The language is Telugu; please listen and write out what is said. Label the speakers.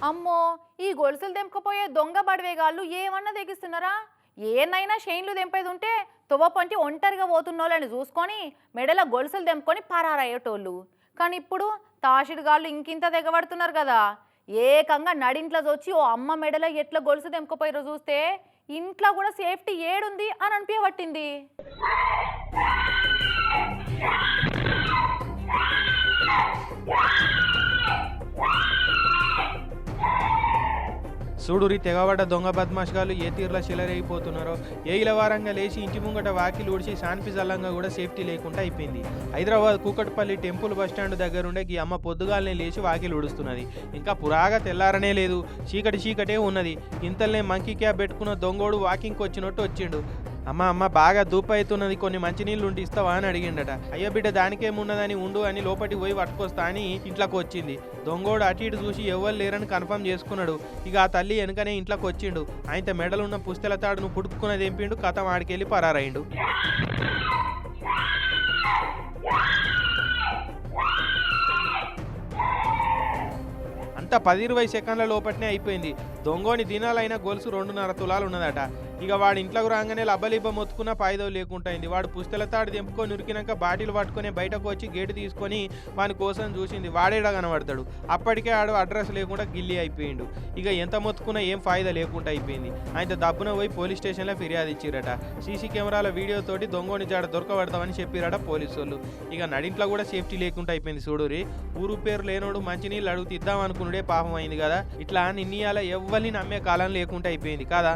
Speaker 1: అమ్మో! ఈ గొలుసులు తెంపుకుపోయే దొంగ బడివేగాళ్ళు ఏమన్నా తెగిస్తున్నారా? ఏనైనా షైన్లు తెంపేదుంటే తువ్వపంటి ఒంటరిగా పోతున్నోళ్ళని చూసుకొని మెడల గొలుసులు తెంపుకొని పరారయ్యేటోళ్ళు. కానీ ఇప్పుడు తాషిడిగాళ్ళు ఇంకింత తెగబడుతున్నారు కదా. ఏకంగా నడింట్లో వచ్చి ఓ అమ్మ మెడలో ఎట్లా గొలుసు తెంపుకుపోయారో చూస్తే ఇంట్లో కూడా సేఫ్టీ ఏడుంది అని అనిపించబట్టింది.
Speaker 2: చూడురి తెగబడ్డ దొంగ బద్మాష్గాళ్ళు ఏ తీరులో చిలరైపోతున్నారో. ఏ ఇలవారంగా లేచి ఇంటి ముంగట వాకిలు ఊడిచి శాన్పి జల్లంగా కూడా సేఫ్టీ లేకుండా అయిపోయింది. హైదరాబాద్ కూకట్పల్లి టెంపుల్ బస్టాండ్ దగ్గరుండే ఈ అమ్మ పొద్దుగాలనే లేచి వాకిలు ఊడుస్తున్నది. ఇంకా పురాగా తెల్లారనే లేదు, చీకటి చీకటే ఉన్నది. ఇంతలనే మంకీ క్యాబ్ పెట్టుకున్న దొంగోడు వాకింగ్కి వచ్చినట్టు వచ్చిండు. అమ్మ బాగా దూపు అవుతున్నది, కొన్ని మంచినీళ్ళు ఉండి ఇస్తావా అని అడిగిండట. అయ్యో బిడ్డ దానికేమున్నదని ఉండు అని లోపలికి పోయి పట్టుకొస్తా అని ఇంట్లోకి వచ్చింది. దొంగోడు అటు ఇటు చూసి ఎవరు లేరని కన్ఫర్మ్ చేసుకున్నాడు. ఇక ఆ తల్లి వెనుకనే ఇంట్లోకి వచ్చిండు. ఆయన మెడలున్న పుస్తెల తాడును పుడుక్కున్నది ఎంపిండు, కథం ఆడికెళ్ళి పరారైండు. అంతా 10-20 సెకండ్ల లోపట్నే అయిపోయింది. దొంగోని దినాలైన గొలుసు 2.5 తులాలు ఉన్నదట. ఇక వాడు ఇంట్లోకి రాగానే లబ్బలిబ్బ మొత్తుకున్న పాయిదవు లేకుండా అయింది. వాడు పుస్తెల తాడు తెంపుకొని ఉరికినాక బాటిల్ పట్టుకొని బయటకు వచ్చి గేటు తీసుకొని వాని కోసం చూసింది. వాడేడా కనబడతాడు. అప్పటికే ఆడు అడ్రస్ లేకుండా గిల్లి అయిపోయిండు. ఇక ఎంత మొత్తుకున్నా ఏం ఫాయిదా లేకుండా అయిపోయింది. ఆయన దబ్బున పోయి పోలీస్ స్టేషన్లో ఫిర్యాదు ఇచ్చిరట. సీసీ కెమెరాల వీడియోతోటి దొంగోని జాడ దొరకబడతామని చెప్పిరట పోలీసు వాళ్ళు. ఇక నడింట్లో కూడా సేఫ్టీ లేకుండా అయిపోయింది. చూడురి, ఊరు పేరు లేనోడు మంచినీళ్ళు అడుగుతూ ఇద్దాం అనుకున్నాడే పాపం అయింది కదా. ఇట్లా నిన్నీయాల ఎవ్వరిని నమ్మే కాలం లేకుండా అయిపోయింది కదా.